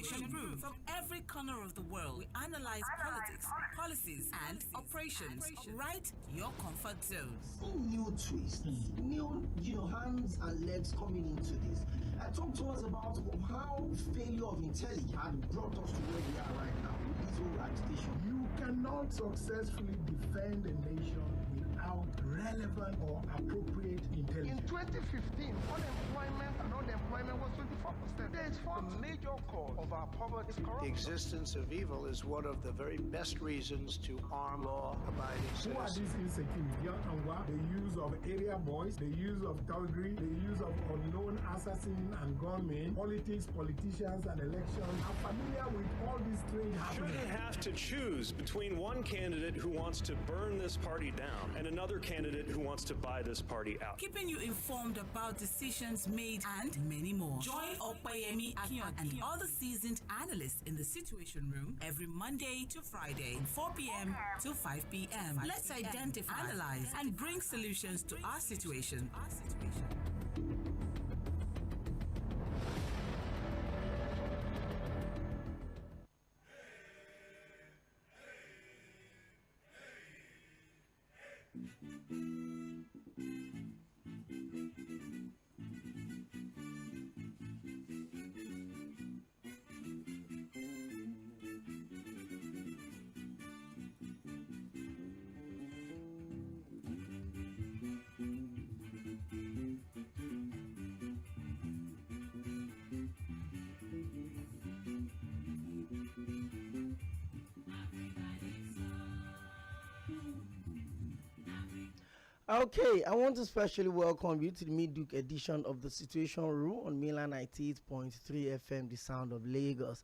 Situation Room. From every corner of the world, we analyze politics, policies, and operations. Right, your comfort zone. New twists, new hands and legs coming into this. Talk to us about how failure of intelligence had brought us to where we are right now with this whole agitation. You cannot successfully defend a nation without relevant or appropriate intelligence. In 2015, unemployment and unemployment was 24%. There is the major cause of our poverty is corruption. The existence of evil is one of the very best reasons to arm law-abiding citizens. Who are these insecurity? The use of area boys, the use of thuggery, the use of unknown assassins and gunmen, politics, politicians, and elections are familiar with all these strange happenings. Shouldn't have to choose between one candidate who wants to burn this party down and another candidate who wants to buy this party out. Keeping you informed about decisions made and many more. Join Opeyemi, Akinyode, and other seasoned analysts in the Situation Room every Monday to Friday, 4 p.m. to 5 p.m. Let's identify, analyze, and bring solutions to our situation. Okay, I want to specially welcome you to the midweek edition of the Situation Room on Milan 98.3 FM, the sound of Lagos.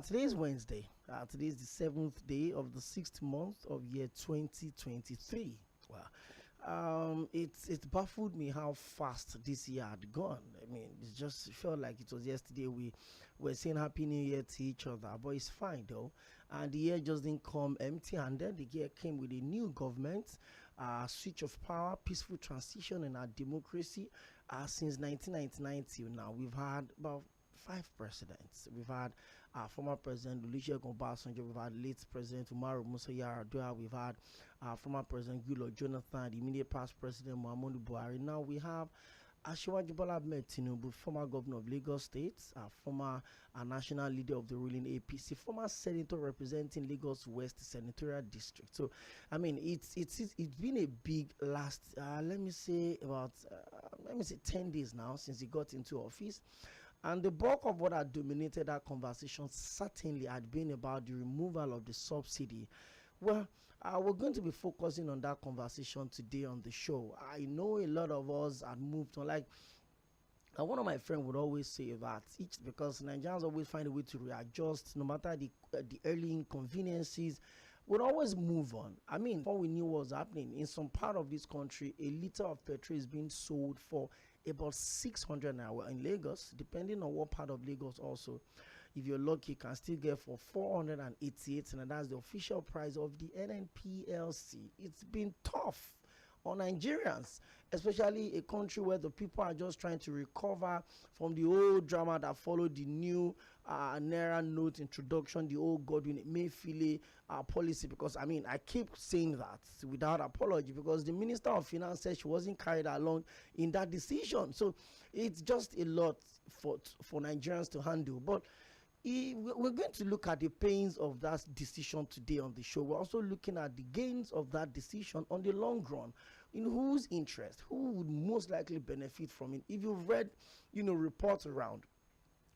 Today is Wednesday. Today is the 7th day of the 6th month of year 2023. Wow. It baffled me how fast this year had gone. I mean, it just felt like it was yesterday we were saying Happy New Year to each other, but it's fine though. And the year just didn't come empty-handed. The year came with a new government, switch of power, peaceful transition in our democracy. Since 1999 till now, we've had about 5 presidents. We've had former President Olusegun Obasanjo, we've had late President Umaru Musa Yar'Adua, we've had former President Goodluck Jonathan, the immediate past President Muhammadu Buhari. Now we have Asiwaju Bola Ahmed Tinubu, former governor of Lagos State, former national leader of the ruling APC, former senator representing Lagos West Senatorial District. So, I mean, it's been a big last, let me say 10 days now since he got into office. And the bulk of what had dominated that conversation certainly had been about the removal of the subsidy. Well, we're going to be focusing on that conversation today on the show. I know a lot of us had moved on. Like, one of my friends would always say that because Nigerians always find a way to readjust, no matter the early inconveniences, would always move on. I mean, before we knew what was happening, in some part of this country, a liter of petrol is being sold for about 600 naira. In Lagos, depending on what part of Lagos also, if you're lucky, you can still get for 488, and that's the official price of the NNPLC. It's been tough on Nigerians, especially a country where the people are just trying to recover from the old drama that followed the new Naira note introduction, the old Godwin Emefiele policy. Because I mean, I keep saying that without apology, because the Minister of Finance said she wasn't carried along in that decision. So it's just a lot for Nigerians to handle. But we're going to look at the pains of that decision today on the show. We're also looking at the gains of that decision on the long run. In whose interest? Who would most likely benefit from it? If you've read, reports around,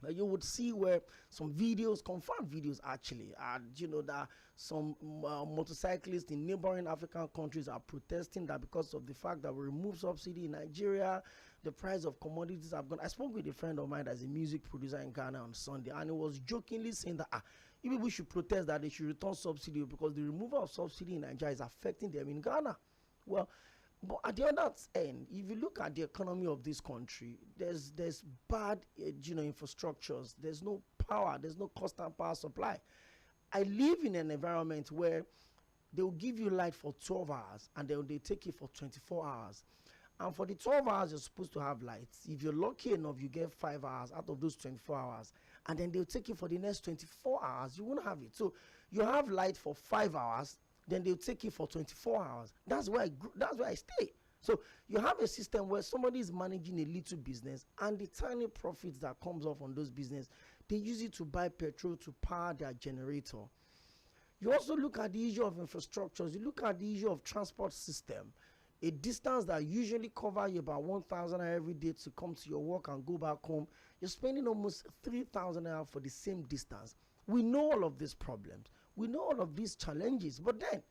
you would see where some videos, confirmed videos actually, that some motorcyclists in neighboring African countries are protesting that because of the fact that we remove subsidy in Nigeria, the price of commodities have gone. I spoke with a friend of mine that's a music producer in Ghana on Sunday, and he was jokingly saying that if people should protest that they should return subsidy because the removal of subsidy in Nigeria is affecting them in Ghana. Well, but at the other end, if you look at the economy of this country, there's bad, infrastructures. There's no power. There's no constant power supply. I live in an environment where they will give you light for 12 hours and then they take it for 24 hours. And for the 12 hours, you're supposed to have lights. If you're lucky enough, you get 5 hours out of those 24 hours. and then they'll take it for the next 24 hours. You won't have it. So you have light for 5 hours, then they'll take it for 24 hours. That's where I stay. So you have a system where somebody is managing a little business, and the tiny profits that comes off on those business, they use it to buy petrol to power their generator. You also look at the issue of infrastructures. You look at the issue of transport system. A distance that usually cover you about 1,000 every day to come to your work and go back home, you're spending almost 3,000 for the same distance. We know all of these problems. We know all of these challenges. But then,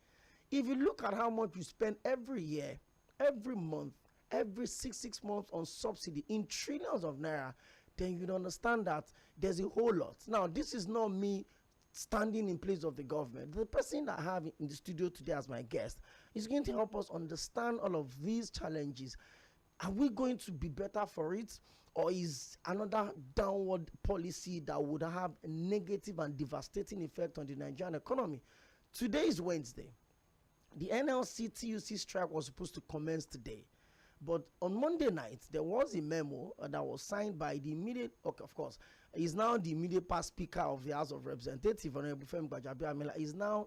if you look at how much you spend every year, every month, every six months on subsidy in trillions of naira, then you'd understand that there's a whole lot. Now, this is not me standing in place of the government. The person that I have in the studio today as my guest is going to help us understand all of these challenges. Are we going to be better for it, or is another downward policy that would have a negative and devastating effect on the Nigerian economy? Today is Wednesday. The NLC TUC strike was supposed to commence today, but on Monday night there was a memo that was signed by the immediate, okay, of course, he's now the immediate past speaker of the House of Representatives, Honorable Femi Gbajabiamila, is now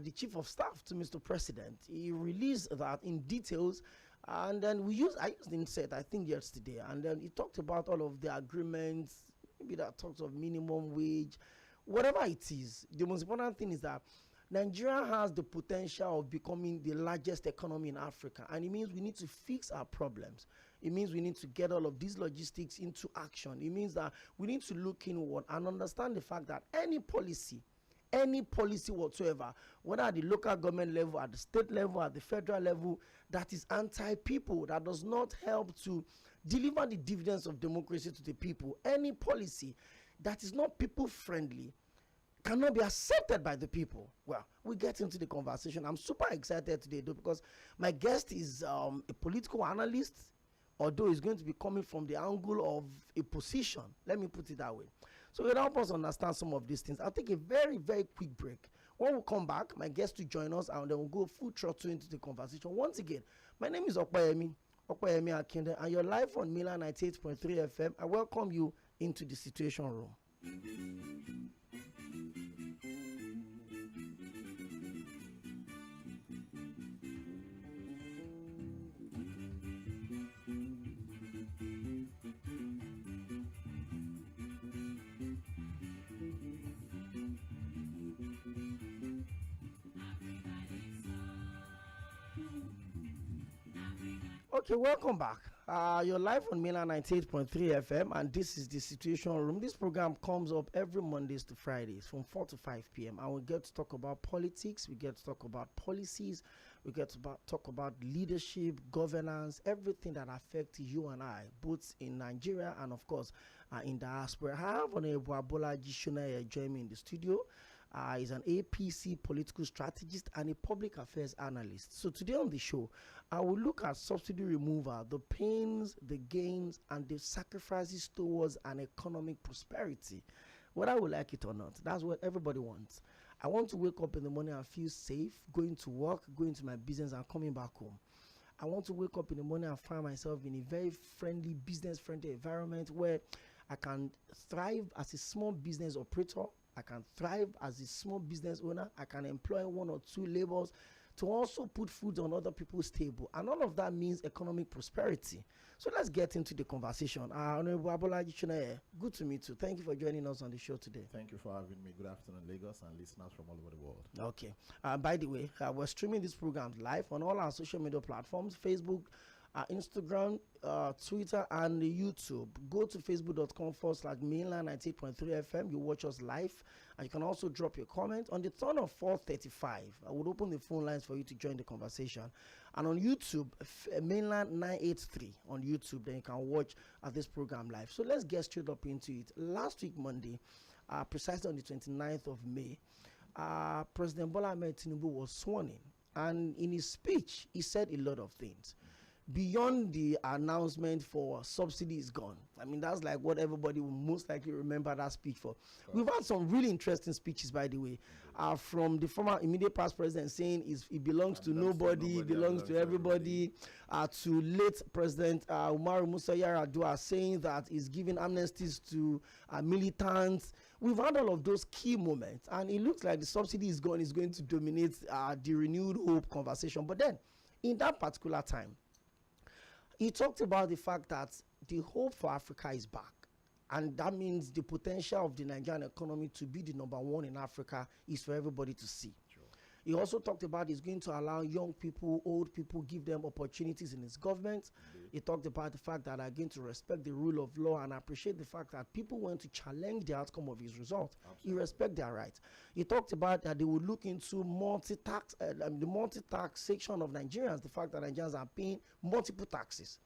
the chief of staff to Mr. President. He released that in details, and then I used the insert, I think yesterday, and then he talked about all of the agreements, maybe that talks of minimum wage, whatever it is. The most important thing is that Nigeria has the potential of becoming the largest economy in Africa, and it means we need to fix our problems. It means we need to get all of these logistics into action. It means that we need to look inward and understand the fact that any policy whatsoever, whether at the local government level, at the state level, at the federal level, that is anti-people, that does not help to deliver the dividends of democracy to the people, any policy that is not people-friendly, cannot be accepted by the people. Well, we get into the conversation. I'm super excited today, though, because my guest is a political analyst, although he's going to be coming from the angle of a position. Let me put it that way. So it'll help us understand some of these things. I'll take a very, very quick break. When we come back, my guest will join us, and then we'll go full throttle into the conversation. Once again, my name is Opeyemi Akinyode, and you're live on Milan 98.3 FM. I welcome you into the Situation Room. Okay, welcome back. You're live on Milan 98.3 FM, and this is the Situation Room. This program comes up every Mondays to Fridays from 4 to 5 p.m. and we get to talk about politics, we get to talk about policies, we get to talk about leadership, governance, everything that affects you and I, both in Nigeria and, of course, in diaspora. I have Honorable ABOLAJI SONEYE join me in the studio. He's an APC political strategist and a public affairs analyst. So today on the show, I will look at subsidy removal, the pains, the gains, and the sacrifices towards an economic prosperity. Whether I would like it or not, that's what everybody wants. I want to wake up in the morning and feel safe, going to work, going to my business, and coming back home. I want to wake up in the morning and find myself in a very friendly, business-friendly environment where I can thrive as a small business operator. I can thrive as a small business owner. I can employ 1 or 2 laborers to also put food on other people's table. And all of that means economic prosperity. So let's get into the conversation. Honorable ABOLAJI SONEYE, good to meet you. Thank you for joining us on the show today. Thank you for having me. Good afternoon, Lagos, and listeners from all over the world. Okay. By the way, we're streaming this program live on all our social media platforms, Facebook, Instagram, Twitter, and YouTube. Go to facebook.com/mainland 98.3 FM. You watch us live, and you can also drop your comment. On the turn of 4:35, I would open the phone lines for you to join the conversation. And on YouTube, mainland 983 on YouTube, then you can watch this program live. So let's get straight up into it. Last week, Monday, precisely on the 29th of May, President Bola Ahmed Tinubu was sworn in. And in his speech, he said a lot of things. beyond the announcement for subsidy is gone. I mean, that's like what everybody will most likely remember that speech for. We've had some really interesting speeches, by the way, from the former immediate past president saying it belongs to nobody, it belongs to everybody, to late President Umaru Musa Yar'Adua saying that he's giving amnesties to militants. We've had all of those key moments, and it looks like the subsidy is gone is going to dominate the renewed hope conversation. But then, in that particular time, he talked about the fact that the hope for Africa is back. And that means the potential of the Nigerian economy to be the #1 in Africa is for everybody to see. Sure. He also talked about he's going to allow young people, old people, give them opportunities in his government. He talked about the fact that they're going to respect the rule of law and appreciate the fact that people want to challenge the outcome of his results. Absolutely. He respects their rights. He talked about that they would look into the multi-taxation of Nigerians, the fact that Nigerians are paying multiple taxes.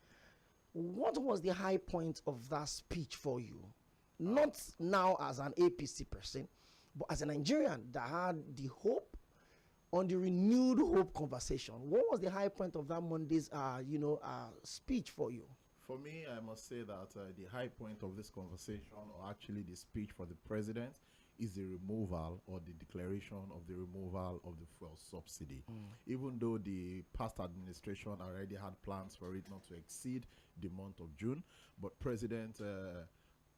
What was the high point of that speech for you? Not now as an APC person, but as a Nigerian that had the hope on the renewed hope conversation. What was the high point of that Monday's, speech for you? For me, I must say that the high point of this conversation, or actually the speech for the president, is the removal or the declaration of the removal of the fuel subsidy. Even though the past administration already had plans for it not to exceed the month of June, but President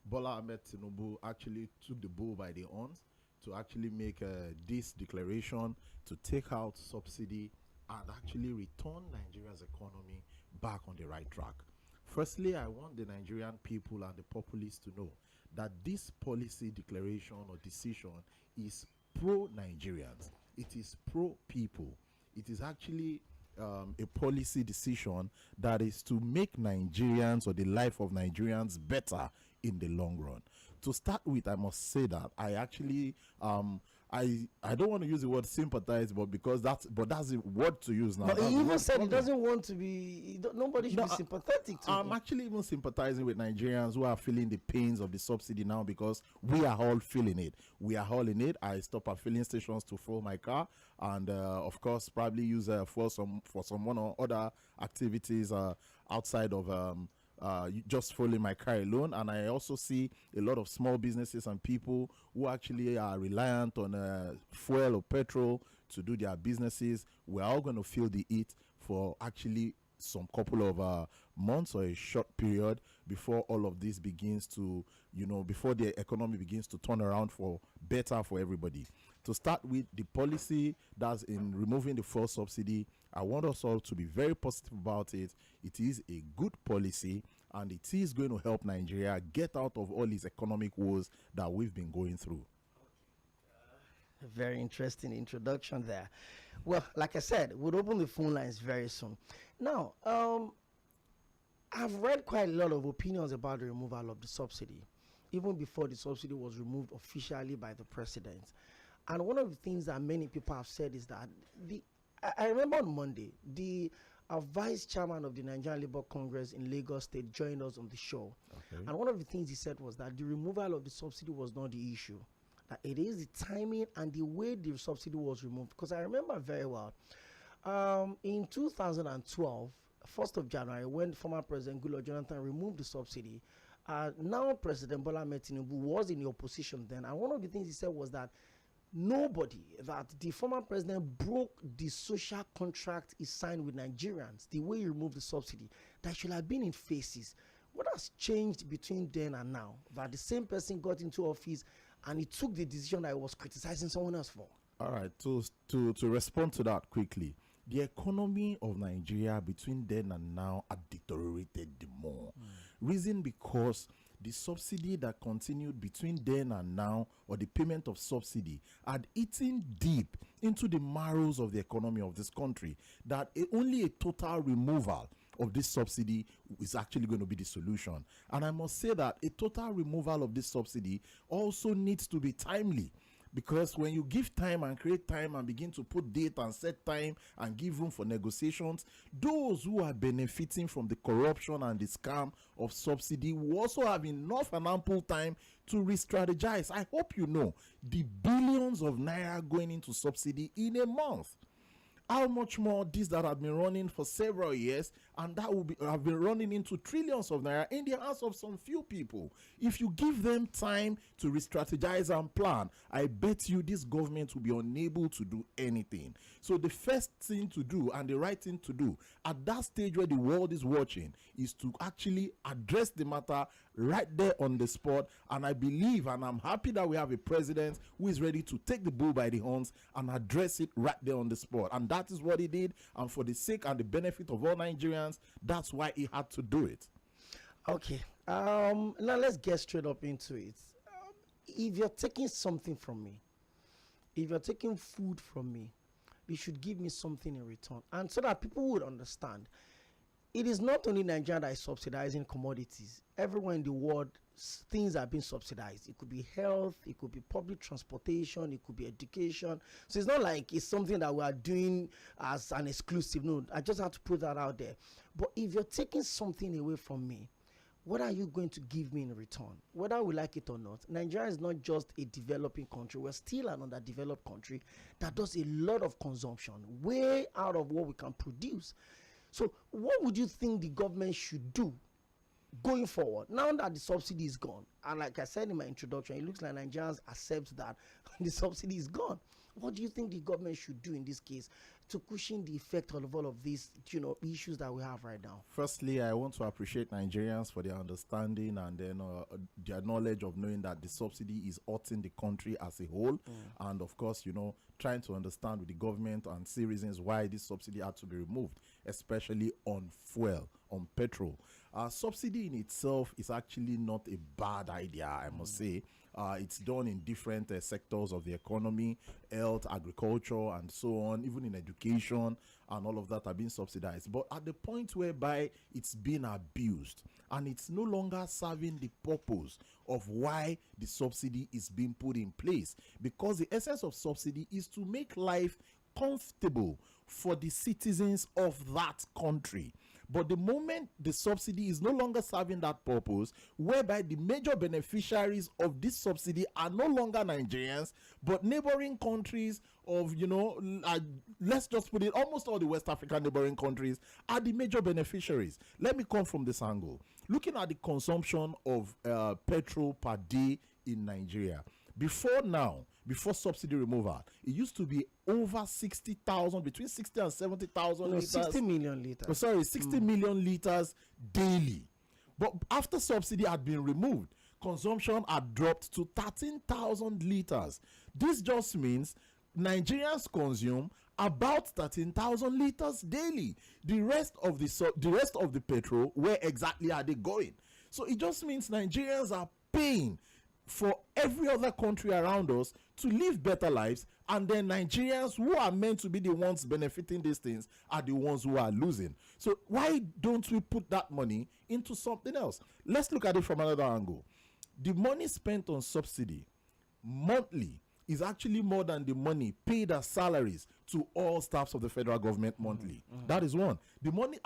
Bola Ahmed Tinubu actually took the bull by the horns to actually make this declaration to take out subsidy and actually return Nigeria's economy back on the right track. Firstly, I want the Nigerian people and the populace to know that this policy declaration or decision is pro-Nigerians. It is pro-people. It is actually a policy decision that is to make Nigerians or the life of Nigerians better in the long run. To start with, I must say that I actually I don't want to use the word sympathize, but that's the word to use now. But he even said he doesn't want to be. Nobody should be sympathetic to him. I'm actually even sympathizing with Nigerians who are feeling the pains of the subsidy now, because we are all feeling it. We are all in it. I stop at filling stations to fuel my car, and of course, probably use for some one or other activities outside of. Just following my car alone. And I also see a lot of small businesses and people who actually are reliant on fuel or petrol to do their businesses. We're all going to feel the heat for actually some couple of months or a short period before all of this begins to, before the economy begins to turn around for better for everybody. To start with, the policy that's in removing the fuel subsidy, I want us all to be very positive about it. It is a good policy, and it is going to help Nigeria get out of all these economic woes that we've been going through. A very interesting introduction there. Well, like I said, we'll open the phone lines very soon. Now, I've read quite a lot of opinions about the removal of the subsidy, even before the subsidy was removed officially by the president. And one of the things that many people have said is that I remember on Monday, the vice chairman of the Nigerian Labour Congress in Lagos State joined us on the show. Okay. And one of the things he said was that the removal of the subsidy was not the issue. That it is the timing and the way the subsidy was removed. Because I remember very well, in 2012, 1st of January, when former President Goodluck Jonathan removed the subsidy, now President Bola Ahmed Tinubu was in the opposition then. And one of the things he said was that that the former president broke the social contract he signed with Nigerians, the way he removed the subsidy, that should have been in phases. What has changed between then and now? That the same person got into office and he took the decision that he was criticizing someone else for. All right, to respond to that quickly, the economy of Nigeria between then and now had deteriorated the more. Reason because the subsidy that continued between then and now, or the payment of subsidy, had eaten deep into the marrows of the economy of this country, that only a total removal of this subsidy is actually going to be the solution. And I must say that a total removal of this subsidy also needs to be timely. Because when you give time and create time and begin to put date and set time and give room for negotiations, those who are benefiting from the corruption and the scam of subsidy will also have enough and ample time to re-strategize. I hope you know the billions of naira going into subsidy in a month. How much more these that have been running for several years, and that will have been running into trillions of naira in the hands of some few people. If you give them time to re-strategize and plan, I bet you this government will be unable to do anything. So the first thing to do and the right thing to do at that stage where the world is watching is to actually address the matter right there on the spot. And I believe, and I'm happy that we have a president who is ready to take the bull by the horns and address it right there on the spot. And that is what he did. And for the sake and the benefit of all Nigerians, that's why he had to do it. Okay. Now let's get straight up into it. If you're taking something from me, if you're taking food from me, you should give me something in return. And so that people would understand, it is not only Nigeria that is subsidizing commodities. Everywhere in the world, things are being subsidized. It could be health, it could be public transportation, it could be education. So it's not like it's something that we are doing as an exclusive. No, I just have to put that out there. But if you're taking something away from me, what are you going to give me in return? Whether we like it or not, Nigeria is not just a developing country. We're still an underdeveloped country that does a lot of consumption, way out of what we can produce. So what would you think the government should do going forward, now that the subsidy is gone? And like I said in my introduction, it looks like Nigerians accept that the subsidy is gone. What do you think the government should do in this case to cushion the effect of all of these, issues that we have right now? Firstly, I want to appreciate Nigerians for their understanding and then their knowledge of knowing that the subsidy is hurting the country as a whole. And of course, trying to understand with the government and see reasons why this subsidy had to be removed, especially on fuel, on petrol. Subsidy in itself is actually not a bad idea, I must say. It's done in different sectors of the economy, health, agriculture, and so on, even in education, and all of that are being subsidized. But at the point whereby it's being abused and it's no longer serving the purpose of why the subsidy is being put in place, because the essence of subsidy is to make life comfortable for the citizens of that country. But the moment the subsidy is no longer serving that purpose, whereby the major beneficiaries of this subsidy are no longer Nigerians, but neighboring countries of, let's just put it, almost all the West African neighboring countries are the major beneficiaries. Let me come from this angle. Looking at the consumption of petrol per day in Nigeria, before subsidy removal, it used to be over 60,000, between 60 and 70,000 liters. 60 million liters. 60 million liters daily. But after subsidy had been removed, consumption had dropped to 13,000 liters. This just means Nigerians consume about 13,000 liters daily. The rest of the petrol, where exactly are they going? So it just means Nigerians are paying for every other country around us to live better lives, and then Nigerians who are meant to be the ones benefiting these things are the ones who are losing. So why don't we put that money into something else? Let's look at it from another angle. The money spent on subsidy monthly is actually more than the money paid as salaries to all staffs of the federal government monthly. That is one.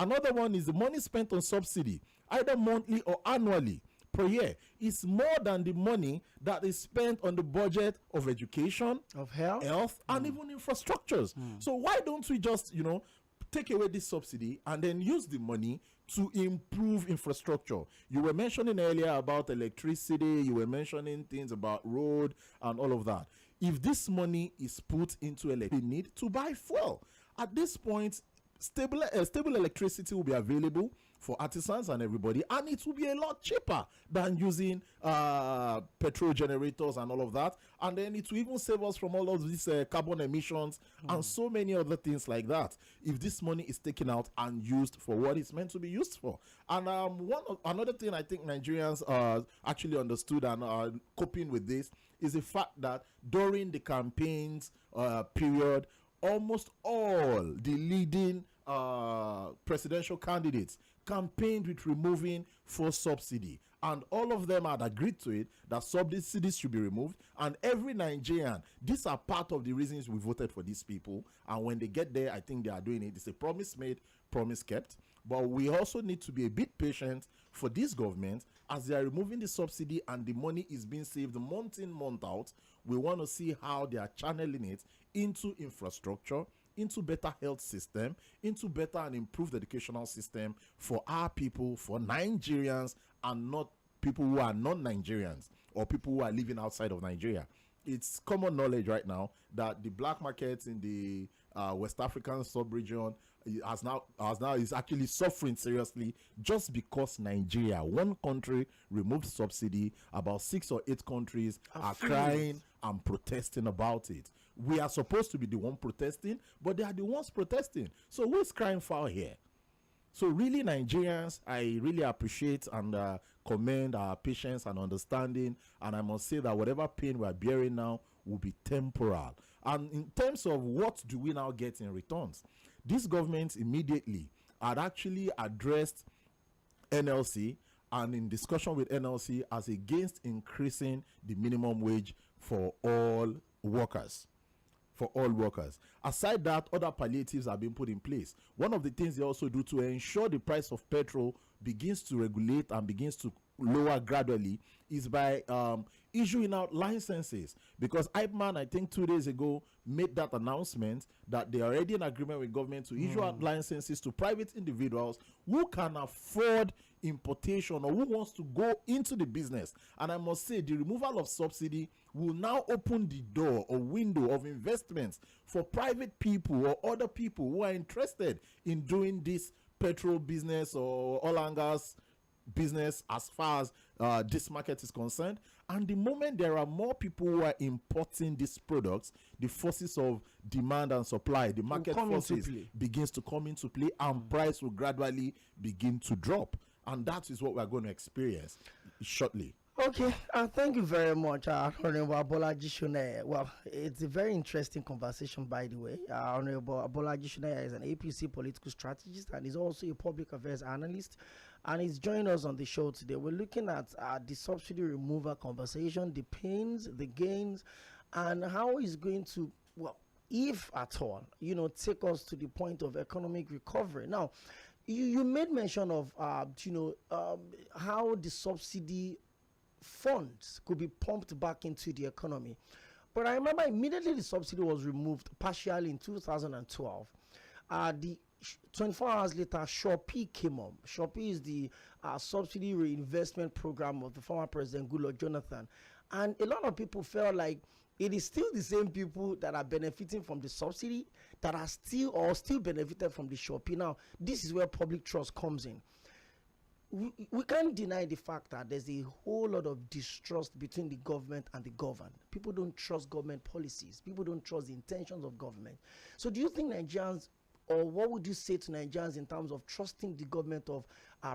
Another one is the money spent on subsidy, either monthly or annually, per year, is more than the money that is spent on the budget of education, of health, and even infrastructures. So why don't we just, take away this subsidy and then use the money to improve infrastructure? You were mentioning earlier about electricity, you were mentioning things about road and all of that. If this money is put into electricity, we need to buy fuel. At this point, stable electricity will be available for artisans and everybody, and it will be a lot cheaper than using petrol generators and all of that. And then it will even save us from all of these carbon emissions and so many other things like that, if this money is taken out and used for what it's meant to be used for. And another thing I think Nigerians actually understood and are coping with this is the fact that during the campaigns period, almost all the leading presidential candidates campaigned with removing fuel subsidy, and all of them had agreed to it, that subsidies should be removed. And every Nigerian, these are part of the reasons we voted for these people, and when they get there, I think they are doing it. It's a promise made, promise kept. But we also need to be a bit patient for this government as they are removing the subsidy and the money is being saved month in, month out. We want to see how they are channeling it into infrastructure, into better health system, into better and improved educational system for our people, for Nigerians, and not people who are non-Nigerians or people who are living outside of Nigeria. It's common knowledge right now that the black markets in the West African sub-region is actually suffering seriously just because Nigeria, one country, removed subsidy. About 6 or 8 countries are crying and protesting about it. We are supposed to be the one protesting, but they are the ones protesting. So who is crying foul here? So really, Nigerians, I really appreciate and commend our patience and understanding. And I must say that whatever pain we are bearing now will be temporal. And in terms of what do we now get in returns, this government immediately had actually addressed NLC and in discussion with NLC as against increasing the minimum wage for all workers. Aside that, other palliatives have been put in place. One of the things they also do to ensure the price of petrol begins to regulate and begins to lower gradually is by issuing out licenses. Because IPMAN, I think 2 days ago, made that announcement that they are already in agreement with government to issue out licenses to private individuals who can afford importation or who wants to go into the business. And I must say, the removal of subsidy will now open the door or window of investments for private people or other people who are interested in doing this petrol business or oil and gas business as far as this market is concerned. And the moment there are more people who are importing these products, the forces of demand and supply, the market forces begins to come into play, and price will gradually begin to drop. And that is what we're going to experience shortly. Okay, thank you very much, Honorable ABOLAJI SONEYE. Well, it's a very interesting conversation, by the way. Honorable ABOLAJI SONEYE is an APC political strategist and is also a public affairs analyst, and he's joining us on the show today. We're looking at the subsidy removal conversation, the pains, the gains, and how it's going to, well, if at all, take us to the point of economic recovery. Now, you made mention of, how the subsidy funds could be pumped back into the economy. But I remember immediately the subsidy was removed partially in 2012. The 24 hours later, Shopee came up. Shopee is the subsidy reinvestment program of the former President Goodluck Jonathan. And a lot of people felt like it is still the same people that are benefiting from the subsidy that are still benefited from the Shopee. Now, this is where public trust comes in. We can't deny the fact that there's a whole lot of distrust between the government and the governed. People don't trust government policies. People don't trust the intentions of government. So do you think Nigerians, or what would you say to Nigerians in terms of trusting the government of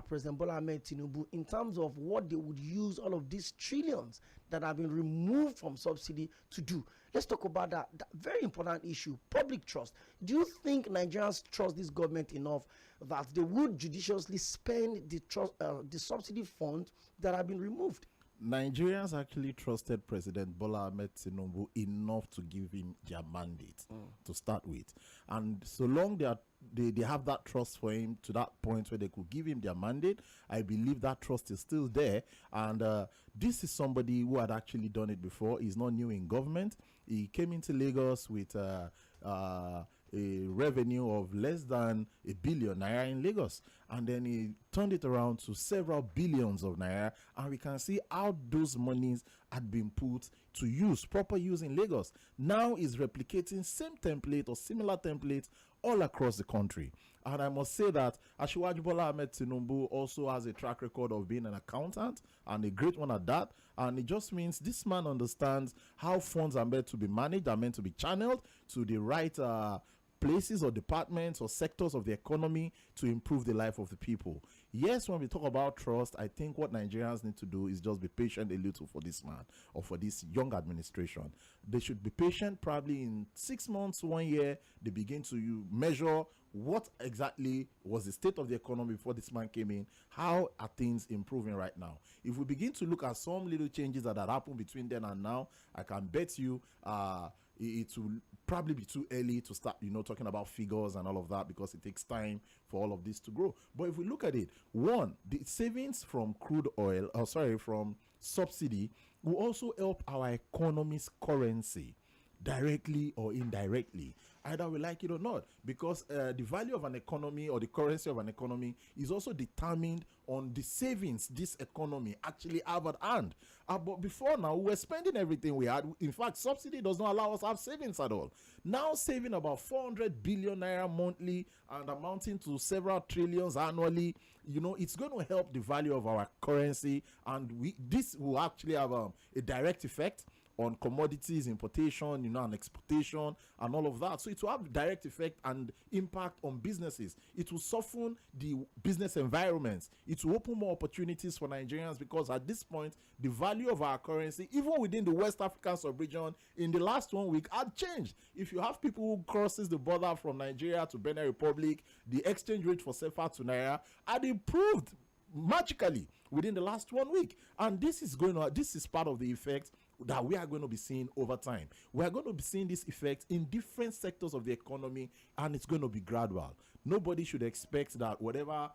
President Bola Ahmed Tinubu in terms of what they would use all of these trillions that have been removed from subsidy to do? Let's talk about that very important issue, public trust. Do you think Nigerians trust this government enough that they would judiciously spend the subsidy funds that have been removed? Nigerians actually trusted President Bola Ahmed Tinubu enough to give him their mandate to start with. And so long they have that trust for him to that point where they could give him their mandate, I believe that trust is still there. And this is somebody who had actually done it before. He's not new in government. He came into Lagos with a revenue of less than $1 billion naira in Lagos, and then he turned it around to several billions of naira, and we can see how those monies had been put to use, proper use in Lagos. Now is replicating same template or similar templates all across the country. And I must say that Asiwaju Bola Ahmed Tinubu also has a track record of being an accountant, and a great one at that. And it just means this man understands how funds are meant to be managed, are meant to be channeled to the right places or departments or sectors of the economy to improve the life of the people. Yes, when we talk about trust, I think what Nigerians need to do is just be patient a little for this man or for this young administration. They should be patient. Probably in 6 months, 1 year, they begin to measure what exactly was the state of the economy before this man came in. How are things improving right now? If we begin to look at some little changes that happened between then and now, I can bet you it will probably be too early to start, talking about figures and all of that, because it takes time for all of this to grow. But if we look at it, one, the savings from from subsidy will also help our economy's currency. directly or indirectly. Either we like it or not, because the value of an economy or the currency of an economy is also determined on the savings this economy actually have at hand. But before now, we were spending everything we had. In fact, subsidy does not allow us to have savings at all. Now saving about 400 billion naira monthly and amounting to several trillions annually, it's going to help the value of our currency, and this will actually have a direct effect on commodities importation, and exportation and all of that. So it will have direct effect and impact on businesses. It will soften the business environments. It will open more opportunities for Nigerians, because at this point, the value of our currency, even within the West African sub-region, in the last 1 week, had changed. If you have people who crosses the border from Nigeria to Benin Republic, the exchange rate for CFA to Naira had improved magically within the last 1 week. And this is part of the effect that we are going to be seeing over time. We are going to be seeing this effect in different sectors of the economy, and it's going to be gradual. Nobody should expect that whatever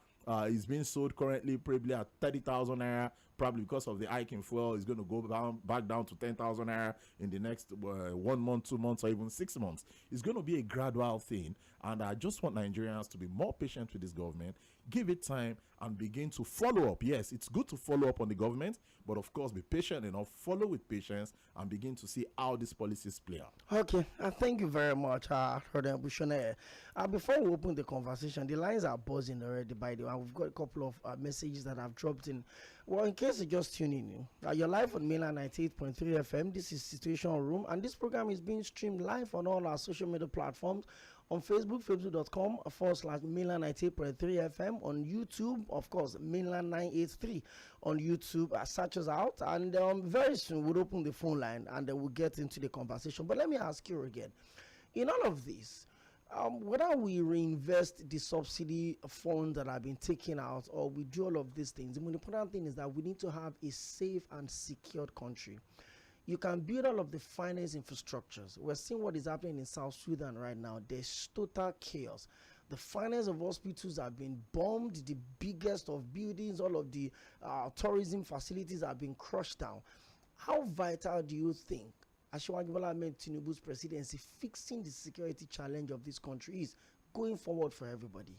is being sold currently, probably at 30,000 naira, probably because of the hike in fuel, is going to go back down to 10,000 naira in the next 1 month, 2 months, or even 6 months. It's going to be a gradual thing, and I just want Nigerians to be more patient with this government, give it time, and begin to follow up. Yes, it's good to follow up on the government, but of course, be patient enough, follow with patience, and begin to see how these policies play out. Okay, thank you very much, SONEYE. Before we open the conversation, the lines are buzzing already, by the way. We've got a couple of messages that I've dropped in. Well, in case you're just tuning in, you're live on Mainland 98.3 FM. This is Situation Room, and this program is being streamed live on all our social media platforms. On Facebook, facebook.com/Mainland 98.3 FM. On YouTube, of course, Mainland 983 on YouTube. Search us out, and very soon we'll open the phone line and then we'll get into the conversation. But let me ask you again, in all of this, whether we reinvest the subsidy funds that have been taken out or we do all of these things, the most important thing is that we need to have a safe and secured country. You can build all of the finance infrastructures. We're seeing what is happening in South Sudan right now. There's total chaos. The finance of hospitals have been bombed, the biggest of buildings, all of the tourism facilities have been crushed down. How vital do you think Asiwaju Bola Ahmed Tinubu's presidency fixing the security challenge of this country is going forward for everybody?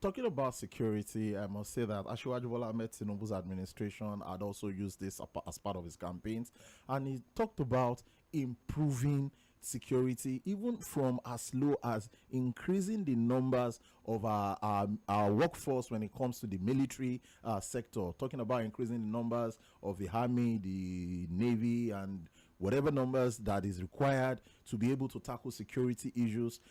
Talking about security, I must say that Asiwaju Bola Ahmed Tinubu's administration had also used this as part of his campaigns, and he talked about improving security, even from as low as increasing the numbers of our workforce when it comes to the military sector, talking about increasing the numbers of the army, the navy, and whatever numbers that is required to be able to tackle security issues,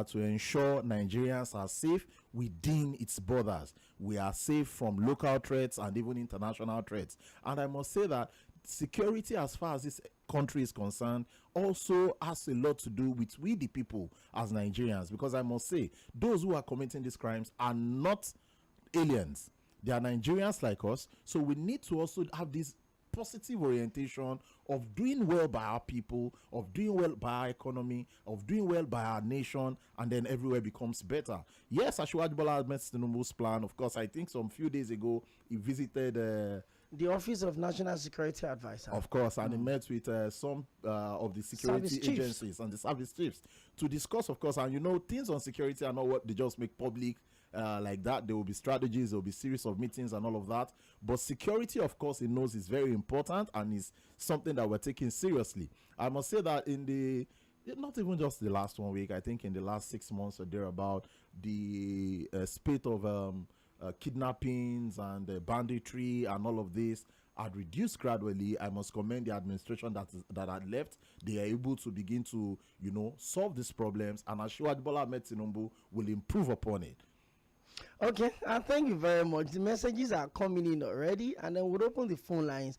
to ensure Nigerians are safe within its borders. We are safe from local threats and even international threats. And I must say that security, as far as this country is concerned, also has a lot to do with we the people as Nigerians, because I must say those who are committing these crimes are not aliens. They are Nigerians like us. So we need to also have this positive orientation of doing well by our people, of doing well by our economy, of doing well by our nation, and then everywhere becomes better. Yes, Asiwaju Bola Ahmed Tinubu's plan, of course, I think some few days ago he visited the Office of National Security Advisor. Of course, and he met with some of the security agencies and the service chiefs to discuss, of course, and things on security are not what they just make public like that. There will be strategies, there will be series of meetings and all of that. But security, of course, he knows is very important and is something that we're taking seriously. I must say that not even just the last 1 week, I think in the last 6 months or thereabout, the spate of kidnappings and banditry and all of this had reduced gradually. I must commend the administration that had left. They are able to begin to, solve these problems, and Asiwaju Bola Ahmed Tinubu will improve upon it. Okay, thank you very much. The messages are coming in already, and then we'll open the phone lines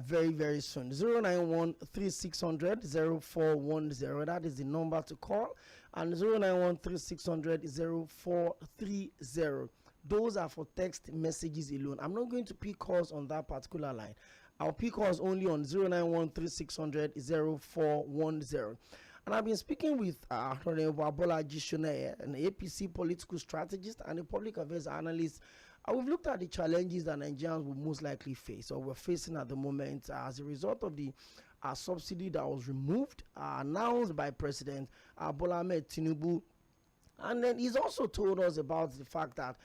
very, very soon. 091-3600-0410. That is the number to call, and 091-3600-0430. Those are for text messages alone. I'm not going to pick calls on that particular line. I'll pick calls only on 091-3600-0410. And I've been speaking with ABOLAJI SONEYE, an APC political strategist and a public affairs analyst. We've looked at the challenges that Nigerians will most likely face or we're facing at the moment as a result of the a subsidy that was removed, announced by President Bola Ahmed Tinubu. And then he's also told us about the fact that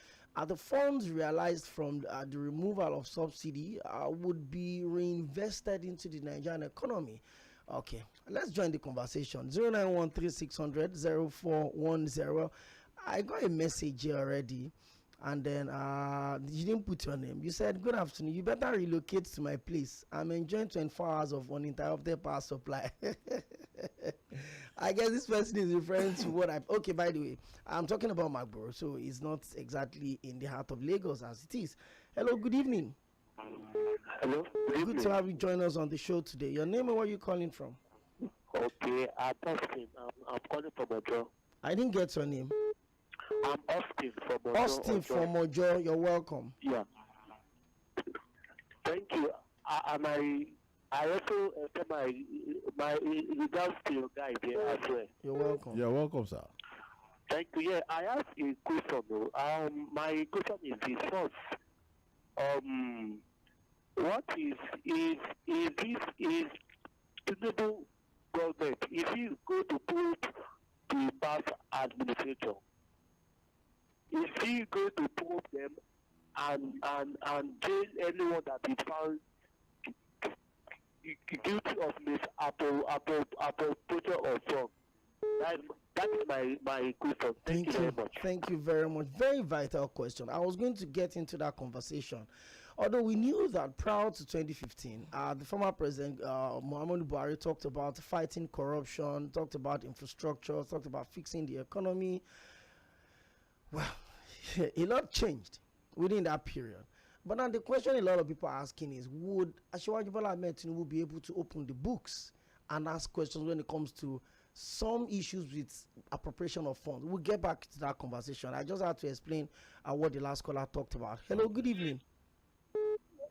the funds realized from the removal of subsidy would be reinvested into the Nigerian economy. Okay, let's join the conversation. 0913-600-0410. I got a message here already, and then you didn't put your name. You said, "Good afternoon. You better relocate to my place. I'm enjoying 24 hours of uninterrupted power supply." I guess this person is referring to what I. Okay, by the way, I'm talking about Magboro, so it's not exactly in the heart of Lagos as it is. Hello, good evening. Hello. Good to have you join us on the show today. Your name and where you calling from? Okay, I'm Austin. I'm calling from Ojo. I didn't get your name. I'm Austin from Ojo. Austin from Ojo, you're welcome. Yeah. Thank you. I also extend my regards to your guy there as well. You're welcome. You're welcome, sir. Thank you. Yeah, I have a question though. My question is this first. What is Tinubu government? Is he going to put the past administrator? Is he going to prove them and jail anyone that is found guilty of misappropriation of funds? That is my question. Thank you very much. Thank you very much. Very vital question. I was going to get into that conversation. Although we knew that prior to 2015, the former president, Muhammadu Buhari, talked about fighting corruption, talked about infrastructure, talked about fixing the economy. Well, a lot changed within that period. But now the question a lot of people are asking is, would Asiwaju Bola Ahmed Tinubu be able to open the books and ask questions when it comes to some issues with appropriation of funds? We'll get back to that conversation. I just had to explain what the last caller talked about. Hello, good evening.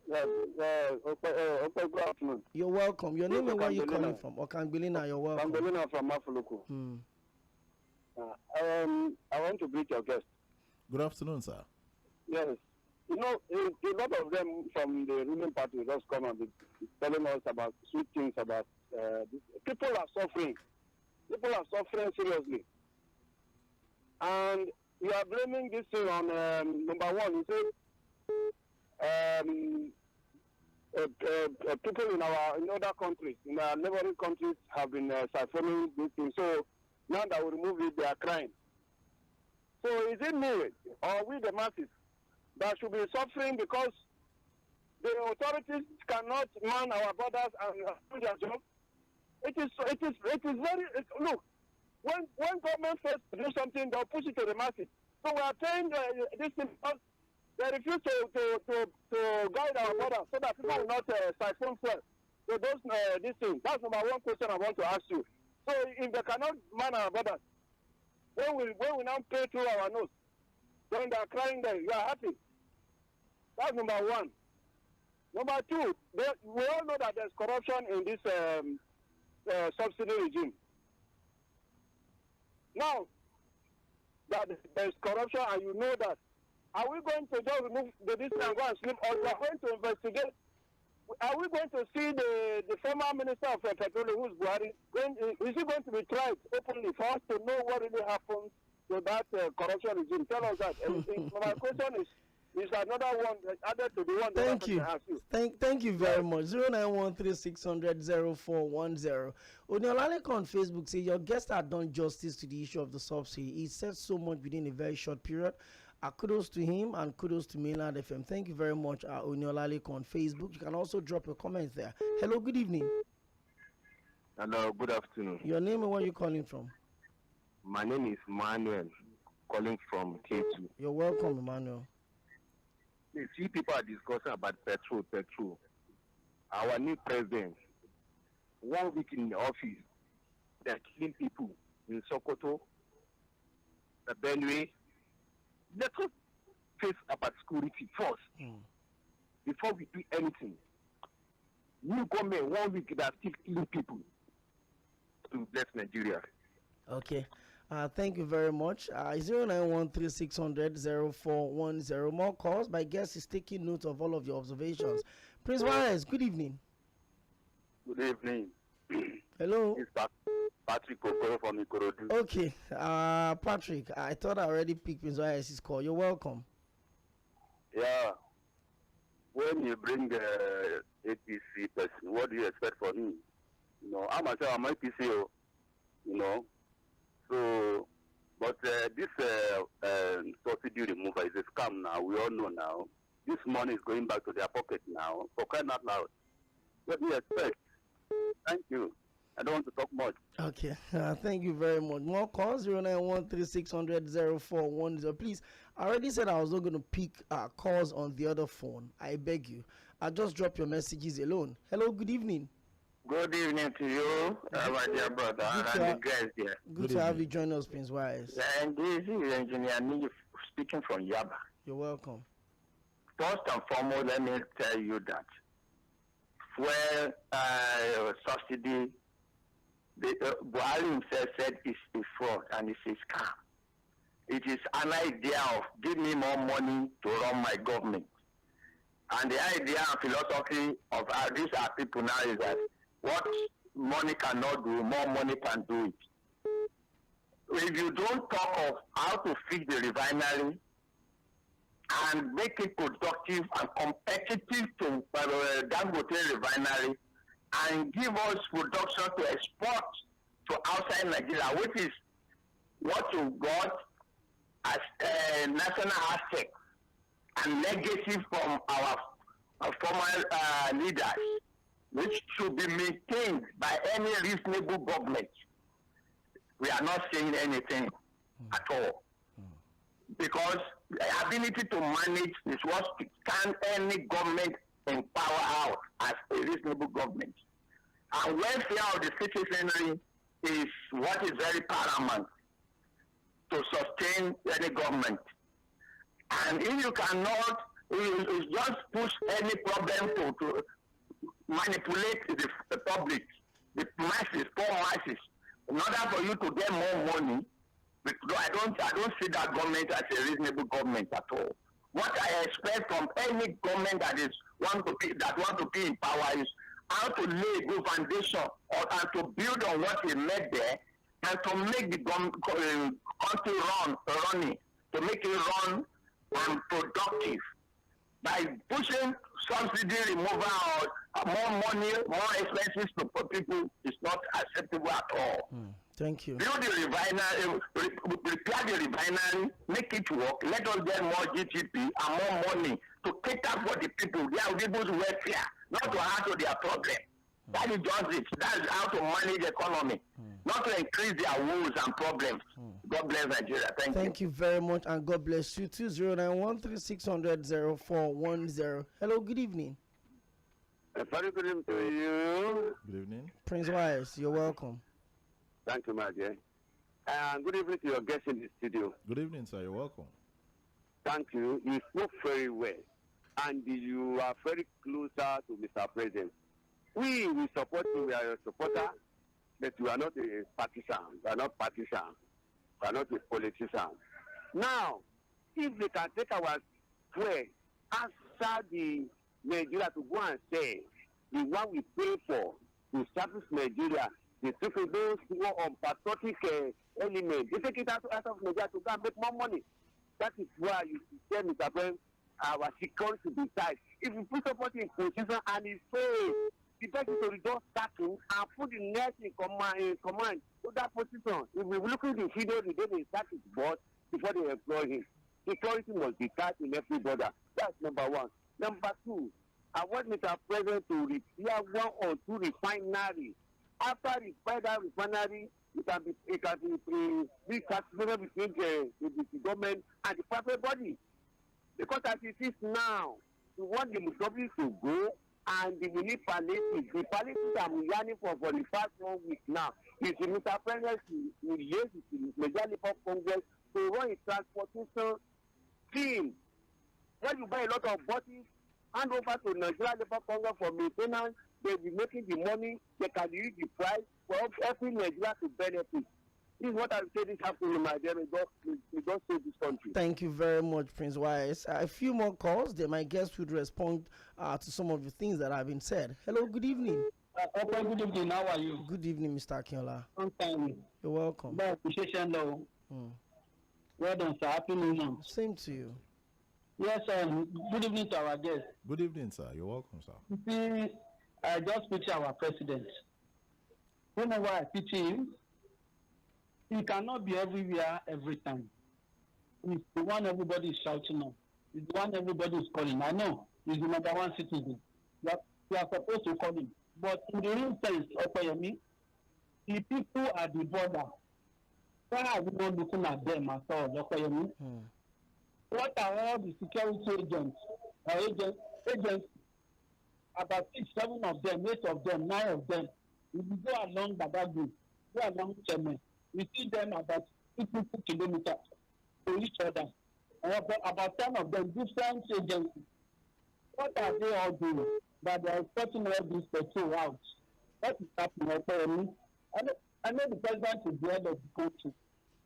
Good afternoon. You're welcome. Your name and where you calling from? Okangbelina, you're welcome. Okangbelina from Mafuluku. I want to greet your guest. Good afternoon, sir. Yes. You know, a lot of them from the ruling party just come and be telling us about sweet things about this. People are suffering. People are suffering seriously. And you are blaming this thing on, number one, you say, people in other countries, in our neighboring countries, have been siphoning this thing. So now that we remove it, they are crying. So is it me or we the masses that should be suffering because the authorities cannot man our borders and do their job? It is very look. When government first do something, they'll push it to the masses. So we are saying this thing because they refuse to guide our borders so that people will not siphon fuel. So this thing. That's number one question I want to ask you. So if they cannot man our borders, when we now pay through our nose, when they are crying there, you are happy. That's number one. Number two, we all know that there's corruption in this subsidy regime. Now that there's corruption and you know that, are we going to just remove the distance and go and sleep, or we are going to investigate? Are we going to see the former minister of petroleum, who's Buhari, is he going to be tried openly for us to know what really happened to that corruption regime? Tell us that. My question is another one added to the one that Thank you. Asked you. Thank you very much. 0913-600-0410. Oniolale on Facebook says your guest had done justice to the issue of the subsidy. He said so much within a very short period. Kudos to him and kudos to Mainland FM. Thank you very much, Oniolale on Facebook. You can also drop your comments there. Hello, good evening. Hello, good afternoon. Your name and where you calling from? My name is Manuel, calling from K2. You're welcome, Emmanuel. The few people are discussing about petrol. Our new president, 1 week in the office, they're killing people in Sokoto, the Benue. Let us face about security first before we do anything. New government, 1 week, they're still killing people to bless Nigeria. Okay. Thank you very much. 0913-600-0410. More calls. My guest is taking note of all of your observations. Prince Juarez, good evening. Good evening. Hello. It's Patrick Okoro from Ikorodu. Okay, Patrick, I thought I already picked Prince Wise' call. You're welcome. Yeah. When you bring the APC person, what do you expect from me? You know, I'm APC, you know. So, but this subsidy removal is a scam now. We all know now. This money is going back to their pocket now. For crying out loud. What do you expect? Thank you. I don't want to talk much. Okay, thank you very much. More calls 0913-600-0410. Please, I already said I was not going to pick calls on the other phone. I beg you. I'll just drop your messages alone. Hello, good evening. Good evening to you, my dear brother, and the guys here. Good to have you join us, Prince Wise. And this is Engineer Niji speaking from Yaba. You're welcome. First and foremost, let me tell you that when subsidy, Buhari himself said it's a fraud and it's a scam. It is an idea of give me more money to run my government. And the idea and philosophy of these are people now is that what money cannot do, more money can do it. If you don't talk of how to fix the refinery and make it productive and competitive to Dangote refinery and give us production to export to outside Nigeria, which is what you got as a national asset and legacy from our former leaders, which should be maintained by any reasonable government. We are not saying anything at all. Because the ability to manage is what can any government in power out as a reasonable government. And welfare of the citizenry is what is very paramount to sustain any government. And if you cannot, you just push any problem to manipulate the public, the masses, poor masses, in order for you to get more money. I don't see that government as a reasonable government at all. What I expect from any government that want to be in power is how to lay a good foundation and to build on what we made there, and to make the country running, to make it run and productive. By pushing subsidy removal or more money, more expenses to people is not acceptable at all. Thank you. Build the refinery, repair the refinery, make it work. Let us get more GDP and more money to cater for the people, their people's welfare, not to add to their problem. That is just it. That is how to manage the economy, not to increase their woes and problems. God bless Nigeria. Thank you very much, and God bless you too. 0913-600-0410. Hello, good evening. Very good evening to you. Good evening. Prince Wise, you're welcome. Thank you, my dear. And good evening to your guests in the studio. Good evening, sir. You're welcome. Thank you. You spoke very well. And you are very closer to Mr. President. We support you. We are your supporter. But you are not a partisan. You are not partisan. You are not a politician. Now, if we can take our square outside the Nigeria to go and say the one we pay for to service Nigeria, they took those who are on patriotic elements. They take it out of Nigeria to go and make more money. That is why you tell Mr. President, our security to be tight. If you put somebody in position and he fails, the best is to reduce stacking and put the next in command to that position. If we look at the video, the day they start his boss before they employ him. Security must be tight in every border. That's number one. Number two, I want Mr. President to repair 1 or 2 refineries. After repair that refinery, it can be calculated between the government and the private body. Because as it is now, we want the government to go and we need palliative. The palliative I'm yearning for the past 1 week now is the Mr. President to liaise with the Nigeria Labour Congress to run a transportation scheme. When you buy a lot of buses, hand over to Nigeria Labour Congress for maintenance, they will be making the money, they can reduce the price for every Nigeria to benefit. This is what I say this afternoon, my dear. We don't save this country. Thank you very much, Prince Wise. A few more calls, then my guests would respond to some of the things that have been said. Hello, good evening. Okay, good evening. How are you? Good evening, Mr. Akinola. Long time. You're welcome. Appreciation, though. Well done, sir. Happy New Month. Same to you. Yes, good evening to our guests. Good evening, sir. You're welcome, sir. You see, I just picture our president. You know why I picture him? He cannot be everywhere every time. He's the one everybody is shouting on. He's the one everybody is calling. I know he's the number one citizen. You are supposed to call him. But in the real sense, Opeyemi, the people at the border, why are we not looking at them at all, Opeyemi? What are all the security agents, about 6, 7 of them, 8 of them, 9 of them, if you go along Badagry, go along Cheme, we see them about 50 kilometers to each other. About 10 of them, different agencies. What are they all doing that they are expecting all these petrol out? What is happening? I know the president is the head of the country,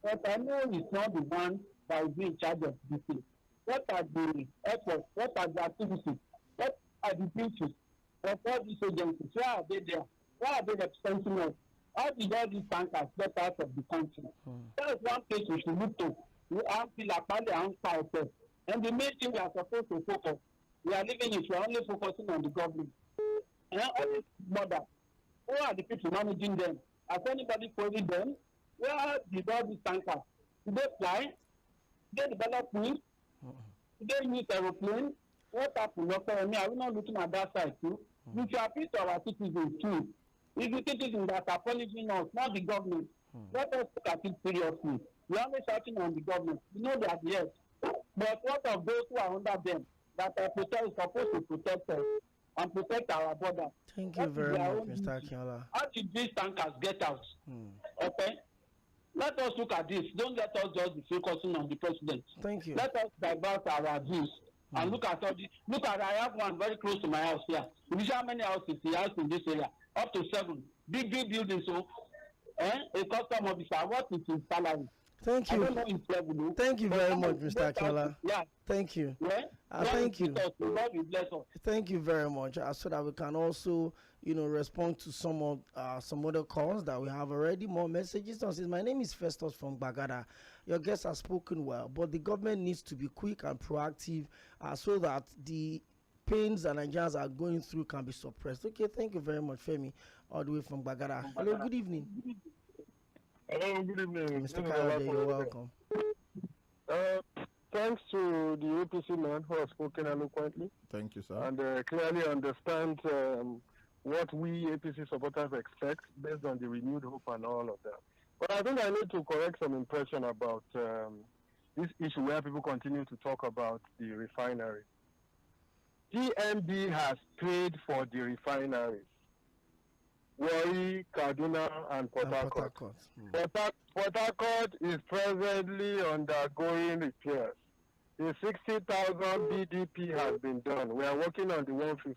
but I know he's not the one that will be in charge of this thing. What are the efforts? What are the activities? What are the duties of all these agencies? Why are they there? Why are they representing us? How did all these tankers get out of the country? That is one place we should look to. We have to and the main thing we are supposed to focus. We are living it. We are only focusing on the government. And all these borders, who are the people managing them? Has anybody queried them? Where did all these tankers? Did they fly? Did they develop wings? Did they use aeroplanes? What happened? Are we not looking at that side too? We should appeal to our citizens too. It's the citizens that are punishing us, not the government. Let us look at it seriously. We are only shouting on the government. We know that, yes. But what of those who are under them that are supposed to protect us and protect our border? Thank you very much, Mr. Akinola. How did these tankers get out? Okay? Let us look at this. Don't let us just be focusing on the president. Thank you. Let us divert our views and look at all this. Look at, I have one very close to my house here. You see how many houses he has in this area? Up to 7. Big buildings. So, a custom officer, what is his salary? Thank you. Thank you very much, Mr. Akinola. Yeah. Thank you. Yeah. Thank you. God will bless us. Thank you very much. So that we can also, respond to some other calls that we have already. More messages. My name is Festus from Bagada. Your guests have spoken well, but the government needs to be quick and proactive so that the pains that Nigerians are going through can be suppressed. Okay, thank you very much, Femi, all the way from Bagada. Hello, good evening. Hello, good evening. Mr. Kayode, you're welcome. Thanks to the APC man who has spoken eloquently. Thank you, sir. And clearly understand what we APC supporters expect based on the renewed hope and all of that. But I think I need to correct some impression about this issue where people continue to talk about the refinery. DMB has paid for the refineries. Warri, Kaduna, and Port Harcourt. Port Harcourt is presently undergoing repairs. The 60,000 BDP has been done. We are working on the 150.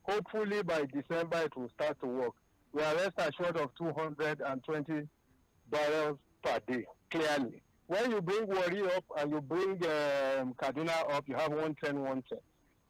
Hopefully by December it will start to work. We are rest assured of 220 barrels per day, clearly. When you bring Warri up and you bring Kaduna up, you have 110.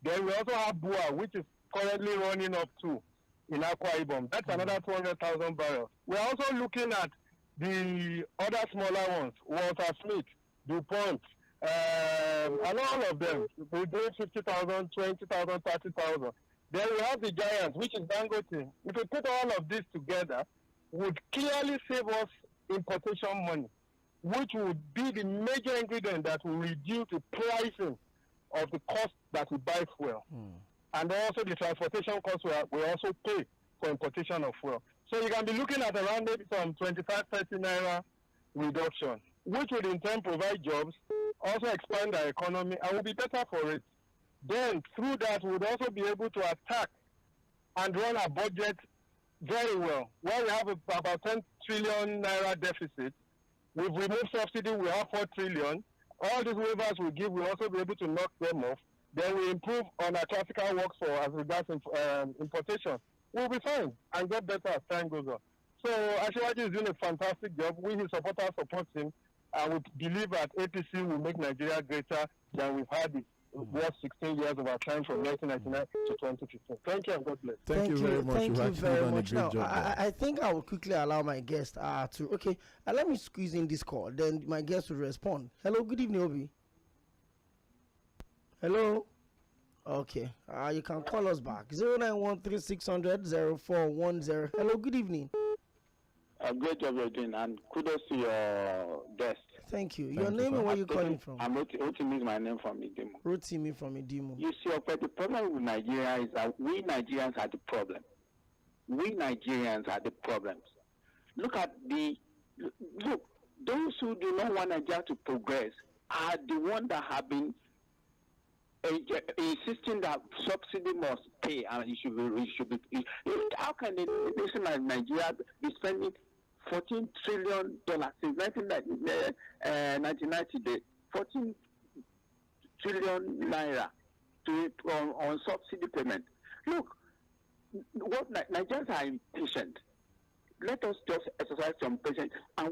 Then we also have Bua, which is currently running up to in Akwa Ibom. That's another 200,000 barrels. We're also looking at the other smaller ones, Walter Smith, DuPont, and all of them. We're doing 50,000, 20,000, 30,000. Then we have the giants, which is Dangote. If we put all of this together, would clearly save us importation money, which would be the major ingredient that will reduce the pricing of the cost that we buy fuel. And also the transportation costs we also pay for importation of fuel. So you can be looking at around maybe some 25, 30 naira reduction, which would in turn provide jobs, also expand our economy, and will be better for it. Then through that, we would also be able to attack and run our budget very well. Where we have about 10 trillion naira deficit, we've removed subsidy, we have 4 trillion. All these waivers we give, we'll also be able to knock them off. Then we improve on our classical works for as regards importation. We'll be fine and get better as time goes on. So Akinyode is doing a fantastic job. We, his supporters, support him, and we believe that APC will make Nigeria greater than we've had it was 16 years of our time from 1999 to 2015. Thank you and God bless. Thank you very much. Thank you very much. Now, I I think I will quickly allow my guest to. Okay, let me squeeze in this call. Then my guest will respond. Hello, good evening, Obi. Hello. Okay, you can call us back 0913-600-0410. Hello, good evening. Great job you're doing, and kudos to your guest. Thank you. Your name and where you calling from? I'm Rotimi is my name from Idimo. Rotimi from Idimo. You see, the problem with Nigeria is that we Nigerians are the problem. We Nigerians are the problems. Look, those who do not want Nigeria to progress are the ones that have been insisting that subsidy must pay and it should be. How can a nation like Nigeria be spending $14 trillion since 1990? 14 trillion naira on subsidy payment. Look, what Nigerians are impatient. Let us just exercise some patience. And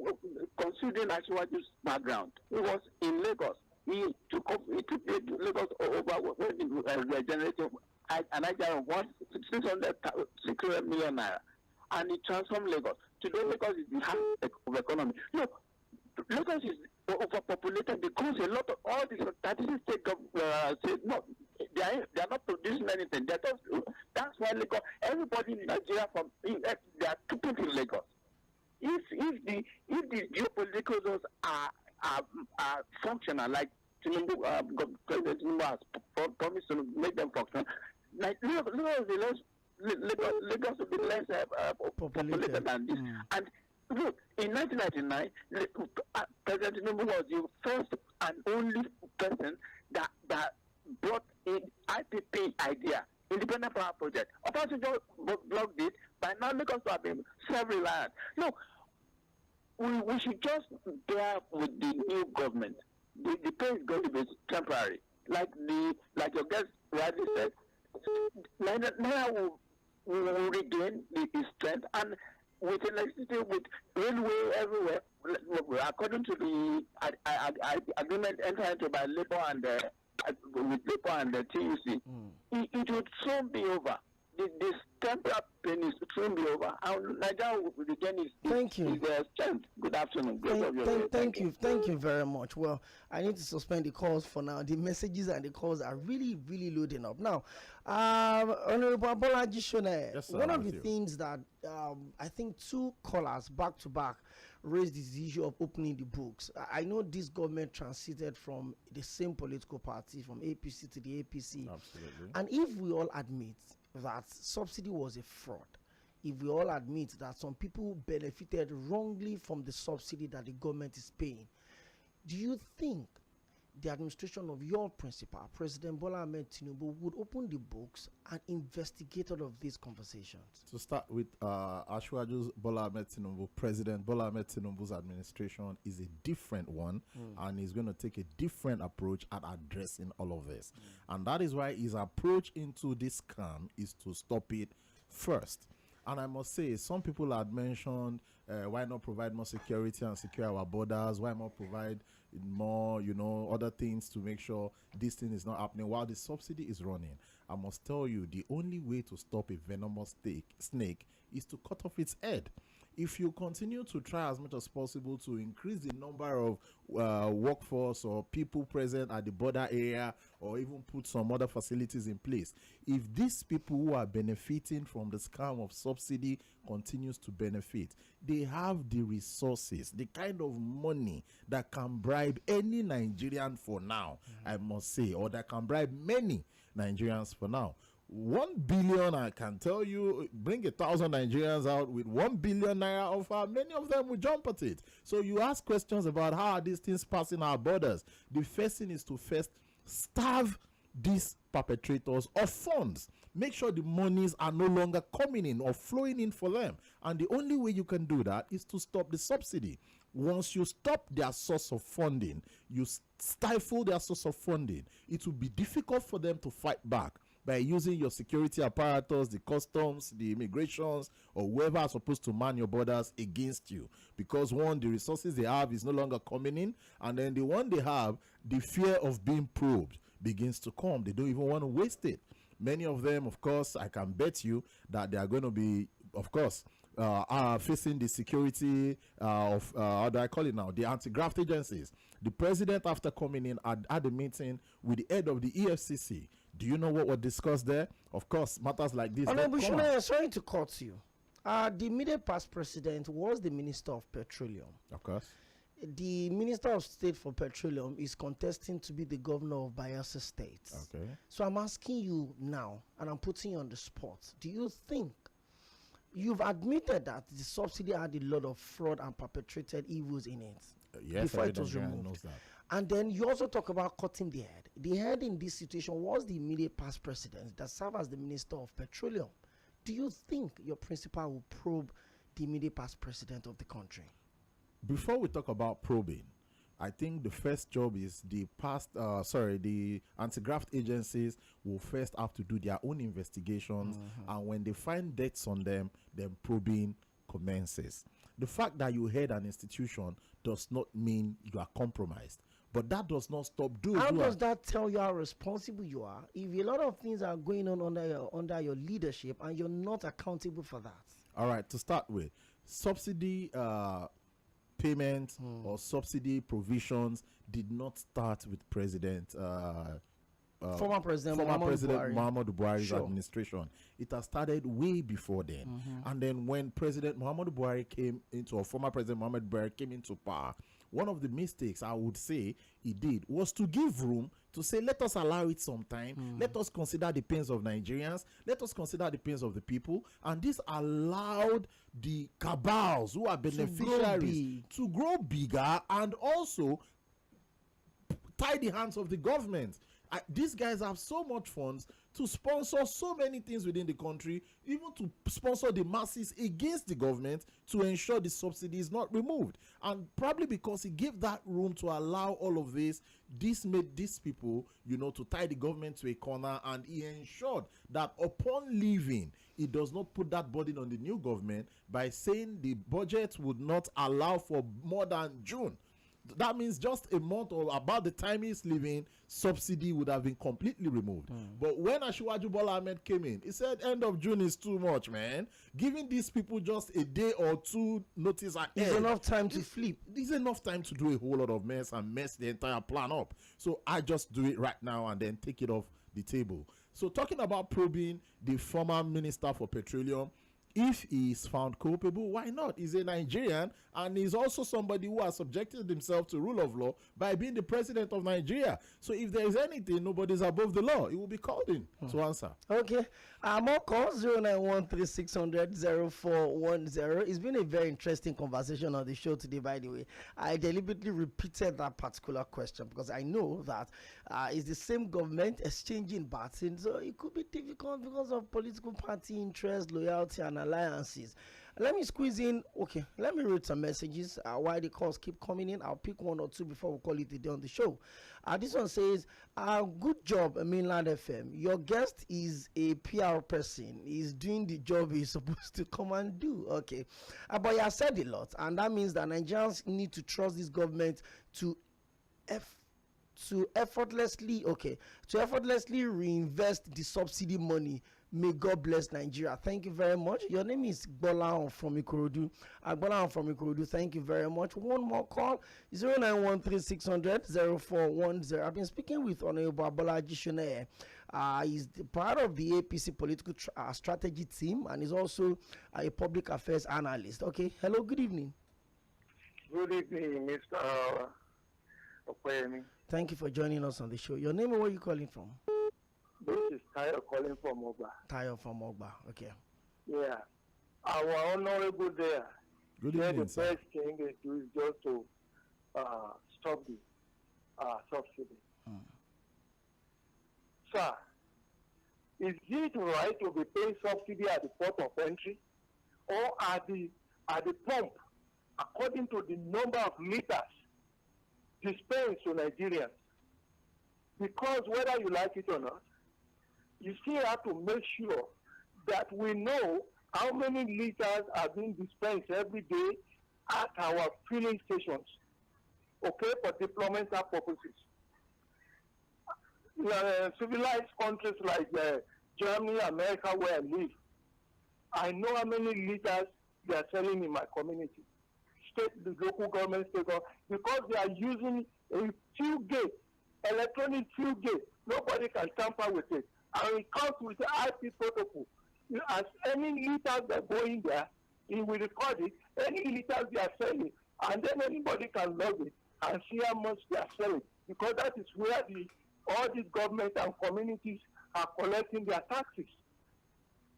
considering Asiwaju's background, he was in Lagos. He took Lagos over when they were generating an idea of 600 million naira, and he transformed Lagos. Today, Lagos is the heart of economy. Look, Lagos is overpopulated because a lot of all these 36 state governments say no, they are not producing anything. That's why Lagos, everybody in Nigeria they are keeping in Lagos. If the geopolitical zones are functional, like Tinubu, President Tinubu has promised to make them functional. Like Lagos will be less populated than this. And look, in 1999, President Tinubu was the first and only person that brought in IPP idea, Independent Power Project. Obasanjo blocked it. By now, Lagos have been self-reliant. Look, we should just bear with the new government. The pay is going to be temporary. Like your guest rightly said, Naira will regain its strength, and with electricity, with railway everywhere, according to the agreement entered into by Labour and the TUC, it would soon be over. This temporary pain is soon be over. And Nigeria will regain its strength. Good afternoon. Thank you very much. Well, I need to suspend the calls for now. The messages and the calls are really, really loading up. Now, Honorable ABOLAJI SONEYE, one of the things that I think two callers back to back raised this issue of opening the books. I know this government transited from the same political party, from APC to the APC. Absolutely. And if we all admit that subsidy was a fraud, if we all admit that some people benefited wrongly from the subsidy that the government is paying, do you think the administration of your principal, President Bola Ahmed Tinubu, would open the books and investigate all of these conversations? To start with, Asiwaju's Bola Ahmed Tinubu, President Bola Ahmed Tinubu's administration is a different one, and he's going to take a different approach at addressing all of this. And that is why his approach into this scam is to stop it first. And I must say, some people had mentioned, why not provide more security and secure our borders? Why not provide more, other things to make sure this thing is not happening while the subsidy is running? I must tell you, the only way to stop a venomous snake is to cut off its head. If you continue to try as much as possible to increase the number of workforce or people present at the border area, or even put some other facilities in place, if these people who are benefiting from the scam of subsidy continues to benefit, they have the resources, the kind of money that can bribe any Nigerian for now, I must say, or that can bribe many Nigerians for now. 1 billion, I can tell you, bring 1,000 Nigerians out with 1 billion naira offer, many of them will jump at it. So you ask questions about how are these things passing our borders. The first thing is to first starve these perpetrators of funds. Make sure the monies are no longer coming in or flowing in for them. And the only way you can do that is to stop the subsidy. Once you stop their source of funding, you stifle their source of funding, it will be difficult for them to fight back by using your security apparatus, the customs, the immigrations, or whoever are supposed to man your borders against you. Because one, the resources they have is no longer coming in, and then the one they have, the fear of being probed, begins to come, they don't even want to waste it. Many of them, of course, I can bet you that they are going to be, of course, facing the security of, how do I call it now, the anti-graft agencies. The president, after coming in, had a meeting with the head of the EFCC. Do you know what was discussed there? Of course, matters like this. Sorry to cut you. The immediate past president was the Minister of Petroleum. Of course. The Minister of State for Petroleum is contesting to be the governor of Bayelsa State. Okay. So I'm asking you now, and I'm putting you on the spot. Do you think you've admitted that the subsidy had a lot of fraud and perpetrated evils in it before it was removed? And then you also talk about cutting the head. The head in this situation was the immediate past president that served as the Minister of Petroleum. Do you think your principal will probe the immediate past president of the country? Before we talk about probing, I think the first job is the anti-graft agencies will first have to do their own investigations, and when they find debts on them, then probing commences. The fact that you head an institution does not mean you are compromised, but that does not stop doing. How does that tell you how responsible you are if a lot of things are going on under your leadership and you're not accountable for that? All right, to start with, subsidy payment or subsidy provisions did not start with former President Muhammadu Buhari's administration. It has started way before then. And then when President Muhammadu Buhari former President Muhammadu Buhari came into power, one of the mistakes I would say he did was to give room to say, let us allow it some time. Let us consider the pains of Nigerians. Let us consider the pains of the people. And this allowed the cabals who are beneficiaries to grow bigger and also tie the hands of the government. These guys have so much funds to sponsor so many things within the country, even to sponsor the masses against the government to ensure the subsidy is not removed. And probably because he gave that room to allow all of this made these people, to tie the government to a corner, and he ensured that upon leaving, he does not put that burden on the new government by saying the budget would not allow for more than June. That means just a month or about the time he's leaving, subsidy would have been completely removed. But when Asiwaju Bola Ahmed came in, he said end of June is too much, man. Giving these people just a day or two notice ahead. It's enough time to flip. It's enough time to do a whole lot of mess and mess the entire plan up. So I just do it right now and then take it off the table. So talking about probing the former Minister for Petroleum, if he is found culpable, why not? He's a Nigerian, and he's also somebody who has subjected himself to rule of law by being the president of Nigeria. So if there is anything, nobody's above the law. He will be called in to answer. Okay. More calls, 0913-600-0410. It's been a very interesting conversation on the show today, by the way. I deliberately repeated that particular question because I know that it's the same government exchanging batons, so it could be difficult because of political party interest, loyalty, and alliances. Let me squeeze in. Okay, let me read some messages while the calls keep coming in. I'll pick one or two before we call it a day on the show. This one says, good job, Mainland FM. Your guest is a PR person. He's doing the job he's supposed to come and do. Okay, but he has said a lot, and that means that Nigerians need to trust this government to effortlessly reinvest the subsidy money. May God bless Nigeria. Thank you very much. Your name is Bolan from Ikorodu. Bolan from Ikorodu, thank you very much. One more call, 0913-600-0410. I've been speaking with Honorable ABOLAJI SONEYE. He's part of the APC political strategy team, and he's also a public affairs analyst. Okay, hello, good evening. Good evening, Mr. Opeyemi. Thank you for joining us on the show. Your name and where are you calling from? This is Tayo calling from Ogba. Tayo from Ogba, okay. Yeah. Our honorable there. Good evening, the best thing they do is just to stop the subsidy. Sir, is it right to be paying subsidy at the port of entry or at the pump according to the number of liters dispensed to Nigerians? Because whether you like it or not, you still have to make sure that we know how many liters are being dispensed every day at our filling stations, okay, for deploymental purposes. civilized countries like Germany, America, where I live, I know how many liters they are selling in my community. State, the local government, state government, because they are using a fuel gate, electronic fuel gate. Nobody can tamper with it. And it comes with the IP protocol. As any liters that go in there, it will record it, any liters they are selling, and then anybody can log it and see how much they are selling. Because that is where all these governments and communities are collecting their taxes.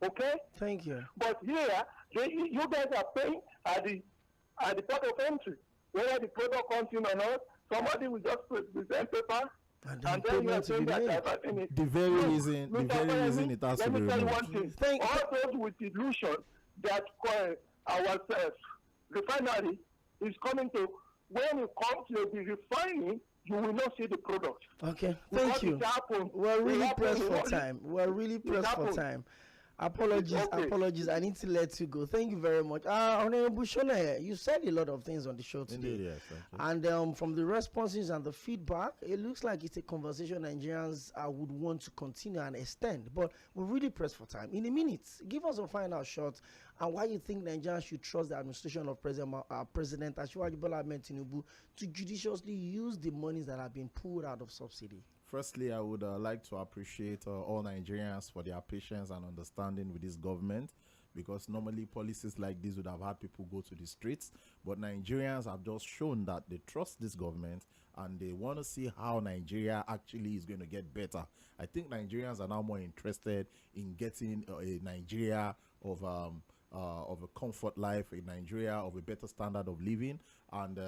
Okay? Thank you. But here, you guys are paying at the port of entry. Whether the product comes in or not, somebody will just present paper, and then you are saying that the very reason it has to be removed. Let me tell you one thing. All those with illusion that our refinery is coming to, when it comes to the refining, you will not see the product. Okay, thank you. We're really pressed for time. Apologies. I need to let you go. Thank you very much. Honorable SONEYE, you said a lot of things on the show today. Indeed, yes. And from the responses and the feedback, it looks like it's a conversation Nigerians would want to continue and extend. But we're really pressed for time. In a minute, give us a final shot and why you think Nigerians should trust the administration of President Asiwaju Bola Ahmed Tinubu to judiciously use the monies that have been pulled out of subsidy. Firstly, I would like to appreciate all Nigerians for their patience and understanding with this government, because normally policies like this would have had people go to the streets, but Nigerians have just shown that they trust this government and they want to see how Nigeria actually is going to get better. I think Nigerians are now more interested in getting a Nigeria of a comfort life, a Nigeria of a better standard of living, and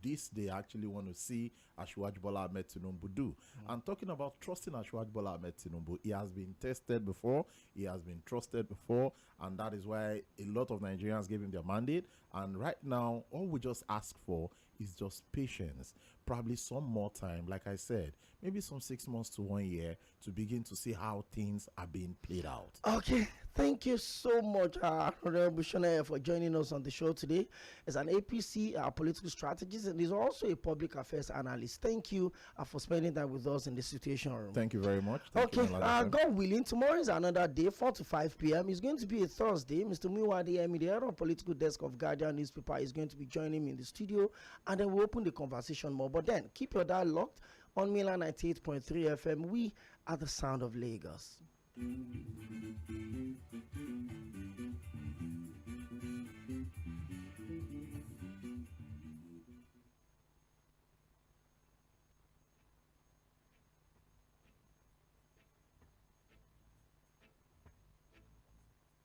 this they actually want to see Asiwaju Bola Ahmed Tinubu do. And talking about trusting Asiwaju Bola Ahmed Tinubu, he has been tested before, he has been trusted before, and that is why a lot of Nigerians gave him their mandate. And right now, all we just ask for is just patience, probably some more time, like I said, maybe some 6 months to 1 year to begin to see how things are being played out. Okay, thank you so much, Honorable SONEYE, for joining us on the show today. As an APC political strategist, and he's also a public affairs analyst. Thank you for spending time with us in the Situation Room. Thank you very much. Okay, God willing, tomorrow is another day, 4 to 5 p.m. It's going to be a Thursday. Mr. Opeyemi, the head of political desk of Guardian newspaper, is going to be joining me in the studio, and then we'll open the conversation more. But then, keep your dial locked on Milan 98.3 FM. We are the sound of Lagos.